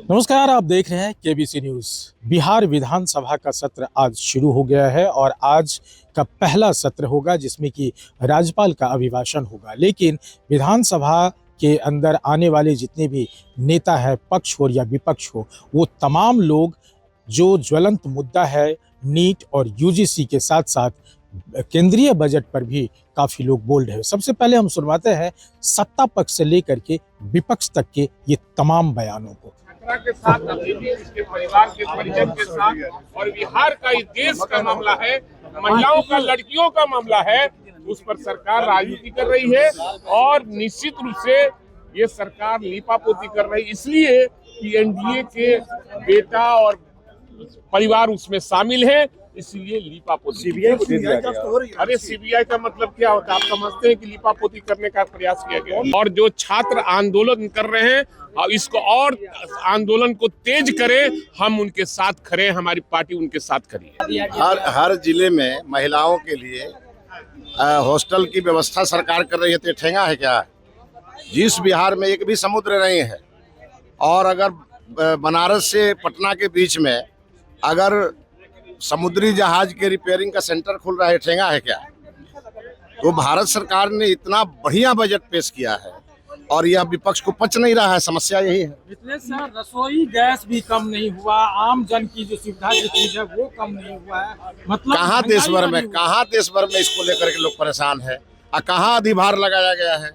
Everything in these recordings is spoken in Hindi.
नमस्कार, आप देख रहे हैं केबीसी न्यूज़। बिहार विधानसभा का सत्र आज शुरू हो गया है और आज का पहला सत्र होगा जिसमें कि राज्यपाल का अभिभाषण होगा। लेकिन विधानसभा के अंदर आने वाले जितने भी नेता है, पक्ष हो या विपक्ष हो, वो तमाम लोग जो ज्वलंत मुद्दा है नीट और यूजीसी के साथ साथ केंद्रीय बजट पर भी काफी लोग बोल रहे हैं। सबसे पहले हम सुनवाते हैं सत्ता पक्ष से लेकर के विपक्ष तक के ये तमाम बयानों को। के साथ इसके परिवार के परिजन के साथ और बिहार का इस देश का मामला है, महिलाओं का, लड़कियों का मामला है, उस पर सरकार राजनीति कर रही है और निश्चित रूप से ये सरकार लीपापोती कर रही है, इसलिए कि एनडीए के बेटा और परिवार उसमें शामिल है, इसलिए लीपापोती। अरे सीबीआई का मतलब क्या होता है? आप समझते हैं कि लीपापोती करने का प्रयास किया गया और जो छात्र आंदोलन कर रहे हैं इसको और आंदोलन को तेज करें, हम उनके साथ खड़े हैं, हमारी पार्टी उनके साथ खड़ी है। हर जिले में महिलाओं के लिए हॉस्टल की व्यवस्था सरकार कर रही है, तो ठेंगा है क्या? जिस बिहार में एक भी समुद्र नहीं है और अगर बनारस से पटना के बीच में अगर समुद्री जहाज के रिपेयरिंग का सेंटर खुल रहा है, ठेंगा है क्या? तो भारत सरकार ने इतना बढ़िया बजट पेश किया है और यह विपक्ष को पच नहीं रहा है। समस्या यही है। इसलिए सर रसोई गैस भी कम नहीं हुआ, आम जन की जो सुविधा की चीज है वो कम नहीं हुआ है। मतलब कहाँ देश भर में इसको लेकर के लोग परेशान है और कहाँ अधिभार लगाया गया है?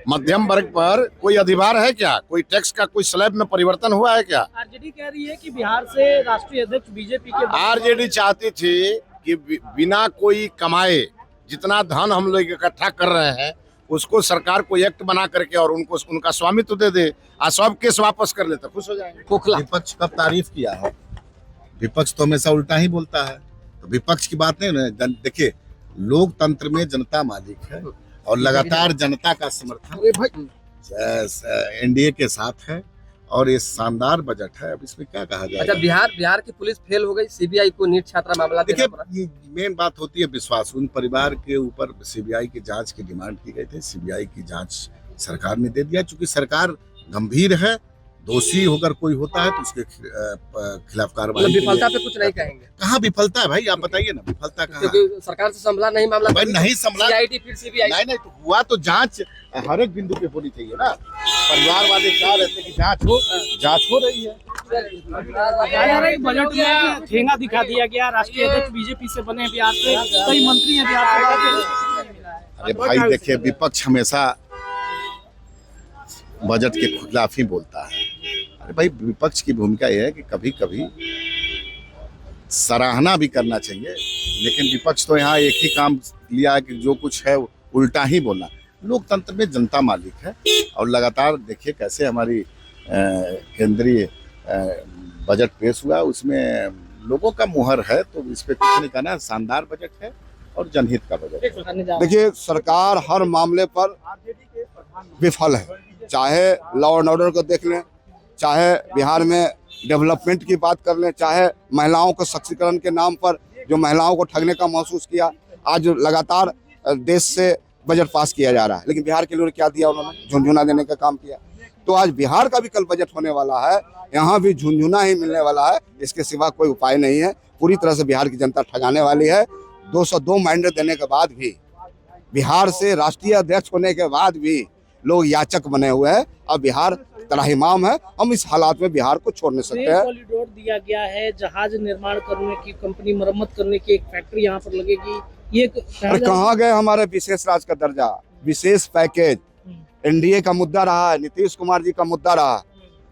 मध्यम वर्ग पर कोई अधिभार है क्या? कोई टैक्स का कोई स्लैब में परिवर्तन हुआ है क्या? आरजेडी कह रही है कि बिहार से राष्ट्रीय अध्यक्ष बीजेपी के आरजेडी चाहती थी कि बिना कोई कमाए जितना धन हम लोग इकट्ठा कर रहे हैं उसको सरकार को एक्ट बना करके और उनको उनका स्वामित्व दे दे और सब केस वापस कर लेते, खुश हो जाएंगे। विपक्ष कब तारीफ किया है? विपक्ष तो हमेशा उल्टा ही बोलता है। तो विपक्ष की बात नहीं ना। देखिए, लोकतंत्र में जनता मालिक है और लगातार जनता का समर्थन एनडीए के साथ है और ये शानदार बजट है। अब इसमें क्या कहा जाए? अच्छा, बिहार की पुलिस फेल हो गई, सीबीआई को नीट छात्रा मामला देखिए, ये मेन बात होती है विश्वास। उन परिवार के ऊपर सीबीआई की जांच की डिमांड की गई थी, सीबीआई की जांच सरकार ने दे दिया। चूंकि सरकार गंभीर है, दोषी होकर कोई होता है तो उसके खिलाफ कार्रवाई। विफलता पे कुछ नहीं कहेंगे? कहाँ विफलता है भाई, आप बताइए ना, विफलता कहाँ? क्योंकि सरकार से संभला नहीं मामला, भाई नहीं संभला, सीआईडी फिर सीबीआई नहीं तो हुआ तो जांच हर एक बिंदु पे होनी चाहिए ना। परिवार वाले चाह रहे थे कि जांच हो रही है। बजट में ठेंगा दिखा दिया गया, राष्ट्रीय अध्यक्ष बीजेपी से बने बिहार से, कई मंत्री हैं बिहार से। अरे भाई देखिए, विपक्ष हमेशा बजट के खिलाफ ही बोलता है। अरे भाई, विपक्ष की भूमिका यह है कि कभी कभी सराहना भी करना चाहिए, लेकिन विपक्ष तो यहाँ एक ही काम लिया है कि जो कुछ है उल्टा ही बोलना। लोकतंत्र में जनता मालिक है और लगातार देखिए कैसे हमारी केंद्रीय बजट पेश हुआ, उसमें लोगों का मुहर है, तो इस पे कुछ नहीं कहना। शानदार बजट है और जनहित का बजट है। देखिए, सरकार हर मामले पर विफल है, चाहे लॉ एंड ऑर्डर को देख लें, चाहे बिहार में डेवलपमेंट की बात कर लें, चाहे महिलाओं को सशक्तिकरण के नाम पर जो महिलाओं को ठगने का महसूस किया। आज लगातार देश से बजट पास किया जा रहा है, लेकिन बिहार के लिए क्या दिया उन्होंने? झुनझुना देने का काम किया। तो आज बिहार का भी कल बजट होने वाला है, यहाँ भी झुनझुना ही मिलने वाला है, इसके सिवा कोई उपाय नहीं है। पूरी तरह से बिहार की जनता ठगाने वाली है। 202 मैंडेट देने के बाद भी, बिहार से राष्ट्रीय अध्यक्ष होने के बाद भी लोग याचक बने हुए हैं। अब बिहार त्राहिमाम है, हम इस हालात में बिहार को छोड़ नहीं सकते हैं। कॉरिडोर दिया गया है, जहाज निर्माण करने की कंपनी, मरम्मत करने की एक फैक्ट्री यहाँ पर लगेगी। ये कहाँ गए हमारे विशेष राज्य का दर्जा, विशेष पैकेज? एनडीए का मुद्दा रहा है, नीतीश कुमार जी का मुद्दा रहा,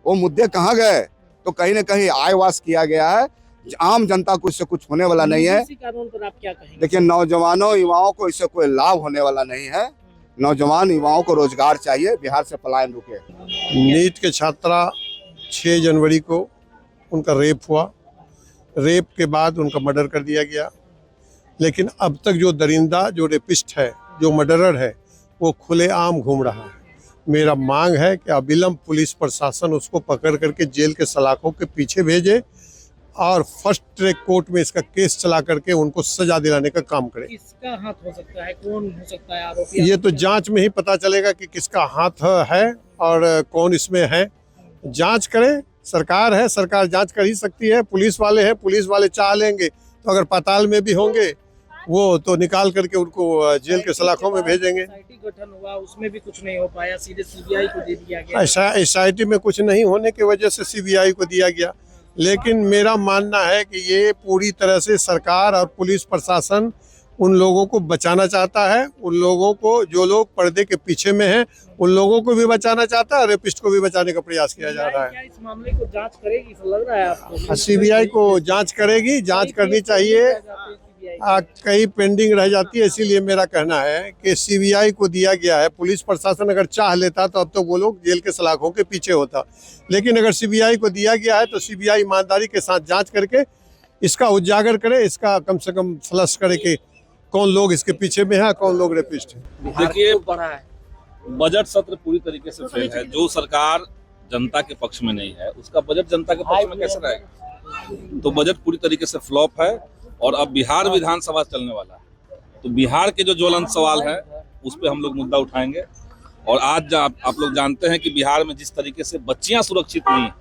वो मुद्दे कहाँ गए? तो कहीं न कहीं आयवास किया गया है। आम जनता को इससे कुछ होने वाला नहीं है। कानून पर आप क्या कहेंगे? देखिए, नौजवानों युवाओं को इससे कोई लाभ होने वाला नहीं है। नौजवान युवाओं को रोजगार चाहिए, बिहार से पलायन रुके। नीट के छात्रा 6 जनवरी को उनका रेप हुआ, रेप के बाद उनका मर्डर कर दिया गया, लेकिन अब तक जो दरिंदा, जो रेपिस्ट है, जो मर्डरर है, वो खुलेआम घूम रहा है। मेरा मांग है कि अविलंब पुलिस प्रशासन उसको पकड़ करके जेल के सलाखों के पीछे भेजे और फर्स्ट ट्रैक कोर्ट में इसका केस चला करके उनको सजा दिलाने का काम करे। किसका हाथ हो सकता है, कौन हो सकता है आरोपी? ये तो जांच में ही पता चलेगा कि किसका हाथ है और कौन इसमें है। जांच करें, सरकार है, सरकार जांच कर ही सकती है। पुलिस वाले हैं, पुलिस वाले चाह लेंगे तो अगर पाताल में भी होंगे वो तो निकाल करके उनको जेल के सलाखों में भेजेंगे। एसआईटी गठन हुआ, उसमें भी कुछ नहीं हो पाया, सीधे सीबीआई को दे दिया गया। एसआईटी में कुछ नहीं होने की वजह से सीबीआई को दिया गया, लेकिन मेरा मानना है कि ये पूरी तरह से सरकार और पुलिस प्रशासन उन लोगों को बचाना चाहता है। उन लोगों को, जो लोग पर्दे के पीछे में हैं, उन लोगों को भी बचाना चाहता है और रेपिस्ट को भी बचाने का प्रयास किया जा रहा क्या है। इस मामले को जांच करेगी, ऐसा लग रहा है आपको? सीबीआई को जांच करेगी, जांच करनी चाहिए। कई पेंडिंग रह जाती है, इसीलिए मेरा कहना है कि सीबीआई को दिया गया है। पुलिस प्रशासन अगर चाह लेता तो अब तो वो लोग जेल के सलाखों के पीछे होता, लेकिन अगर सीबीआई को दिया गया है तो सीबीआई ईमानदारी के साथ जांच करके इसका उजागर करे, इसका कम से कम फ्लश करे कि कौन लोग इसके पीछे में है, कौन लोग रेपिस्ट है। देखिए बढ़ा है, बजट सत्र पूरी तरीके से फेल है। जो सरकार जनता के पक्ष में नहीं है उसका बजट जनता के पक्ष में कैसे रहेगा? तो बजट पूरी तरीके से फ्लॉप है और अब बिहार विधानसभा चलने वाला है, तो बिहार के जो ज्वलंत सवाल है उस पर हम लोग मुद्दा उठाएंगे। और आज आप लोग जानते हैं कि बिहार में जिस तरीके से बच्चियां सुरक्षित नहीं है,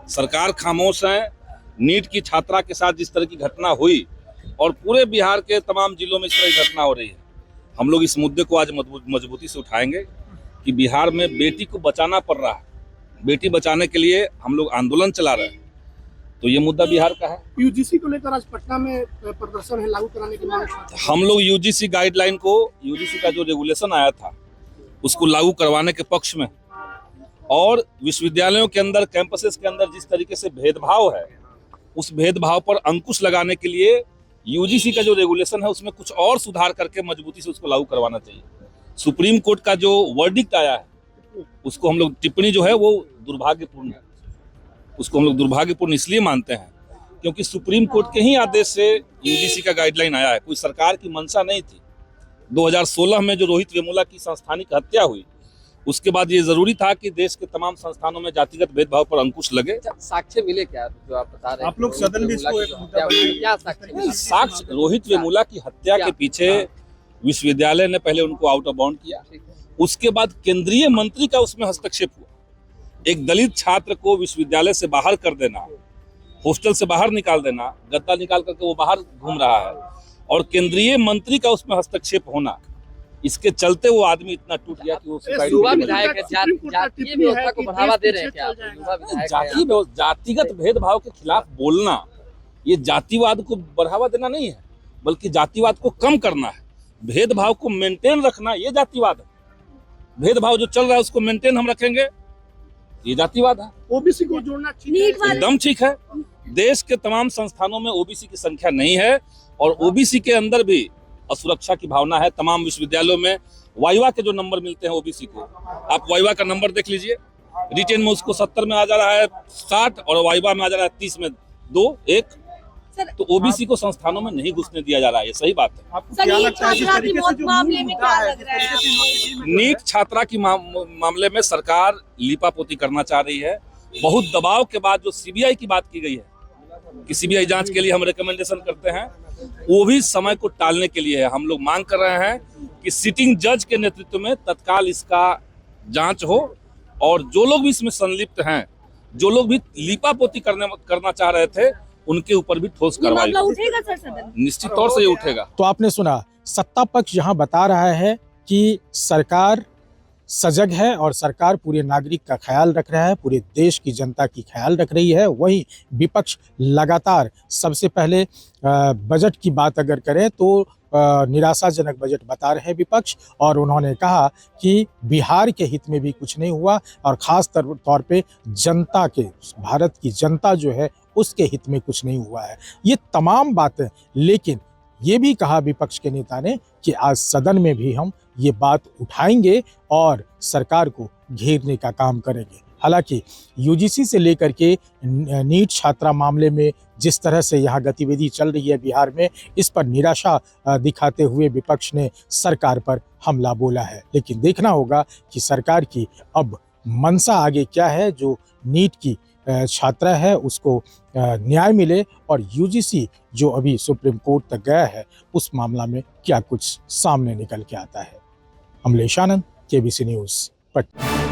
सरकार खामोश है। नीट की छात्रा के साथ जिस तरह की घटना हुई और पूरे बिहार के तमाम जिलों में इस तरह की घटना हो रही है, हम लोग इस मुद्दे को आज मजबूती से उठाएंगे कि बिहार में बेटी को बचाना पड़ रहा है। बेटी बचाने के लिए हम लोग आंदोलन चला रहे हैं, तो ये मुद्दा बिहार का है। यूजीसी को लेकर आज पटना में प्रदर्शन है, लागू कराने की मांग। हम लोग यूजीसी गाइडलाइन को, यूजीसी का जो रेगुलेशन आया था उसको लागू करवाने के पक्ष में, और विश्वविद्यालयों के अंदर, कैंपसेस के अंदर जिस तरीके से भेदभाव है उस भेदभाव पर अंकुश लगाने के लिए यूजीसी का जो रेगुलेशन है उसमें कुछ और सुधार करके मजबूती से उसको लागू करवाना चाहिए। सुप्रीम कोर्ट का जो वर्डिक्ट आया है उसको हम लोग, टिप्पणी जो है वो दुर्भाग्यपूर्ण है। उसको हम लोग दुर्भाग्यपूर्ण इसलिए मानते हैं क्योंकि सुप्रीम कोर्ट के ही आदेश से यूजीसी का गाइडलाइन आया है, कोई सरकार की मंशा नहीं थी। 2016 में जो रोहित वेमुला की संस्थानिक हत्या हुई, उसके बाद ये जरूरी था कि देश के तमाम संस्थानों में जातिगत भेदभाव पर अंकुश लगे। साक्ष्य मिले क्या जो आप बता रहे हैं? आप लोग सदन में इसको क्या साक्ष्य मिले? साक्ष्य, रोहित वेमुला की हत्या के पीछे विश्वविद्यालय ने पहले उनको आउट ऑफ बाउंड किया, उसके बाद केंद्रीय मंत्री का उसमें हस्तक्षेप हुआ। एक दलित छात्र को विश्वविद्यालय से बाहर कर देना, हॉस्टल से बाहर निकाल देना, गद्दा निकाल करके वो बाहर घूम रहा है, और केंद्रीय मंत्री का उसमें हस्तक्षेप होना, इसके चलते वो आदमी इतना टूट गया कि वो युवा विधायक है, जातीय व्यवस्था को बढ़ावा दे रहे हैं क्या? युवा विधायक है। जातिगत भेदभाव के खिलाफ बोलना ये जातिवाद को बढ़ावा देना नहीं है, बल्कि जातिवाद को कम करना है। भेदभाव को मेंटेन रखना ये जातिवाद है। भेदभाव जो चल रहा है उसको मेंटेन हम रखेंगे, ये जातिवाद है। ओबीसी को जोड़ना एकदम ठीक है। देश के तमाम संस्थानों में ओबीसी की संख्या नहीं है और ओबीसी के अंदर भी असुरक्षा की भावना है। तमाम विश्वविद्यालयों में वाइवा के जो नंबर मिलते हैं ओबीसी को, आप वाइवा का नंबर देख लीजिए, रिटेन में उसको 70 में आ जा रहा है 60 और वाइवा में आ जा रहा है 30 में 2 1। तो ओबीसी को संस्थानों में नहीं घुसने दिया जा रहा है, ये सही बात है। नीट छात्रा की मामले में सरकार लीपापोती करना चाह रही है। बहुत दबाव के बाद जो सीबीआई की बात की गई है कि सीबीआई जांच के लिए हम रिकमेंडेशन करते हैं, वो भी समय को टालने के लिए है। हम लोग मांग कर रहे हैं कि सिटिंग जज के नेतृत्व में तत्काल इसका जांच हो और जो लोग भी इसमें संलिप्त हैं, जो लोग भी लीपापोती करना चाह रहे थे, उनके ऊपर भी ठोस कार्रवाई उठेगा सर सदन? निश्चित तौर से ये उठेगा। तो आपने सुना, सत्ता पक्ष यहाँ बता रहा है कि सरकार सजग है और सरकार पूरे नागरिक का ख्याल रख रहा है, पूरे देश की जनता की ख्याल रख रही है। वहीं विपक्ष लगातार, सबसे पहले बजट की बात अगर करें तो निराशाजनक बजट बता रहे हैं विपक्ष, और उन्होंने कहा कि बिहार के हित में भी कुछ नहीं हुआ और ख़ास तौर पे जनता के, भारत की जनता जो है उसके हित में कुछ नहीं हुआ है। ये तमाम बातें, लेकिन ये भी कहा विपक्ष के नेता ने कि आज सदन में भी हम ये बात उठाएंगे और सरकार को घेरने का काम करेंगे। हालांकि यूजीसी से लेकर के नीट छात्रा मामले में जिस तरह से यहाँ गतिविधि चल रही है बिहार में, इस पर निराशा दिखाते हुए विपक्ष ने सरकार पर हमला बोला है। लेकिन देखना होगा कि सरकार की अब मंशा आगे क्या है। जो नीट की छात्रा है उसको न्याय मिले और यूजीसी जो अभी सुप्रीम कोर्ट तक गया है उस मामला में क्या कुछ सामने निकल के आता है। अमलेश आनंद, केबीसी न्यूज़, पटना।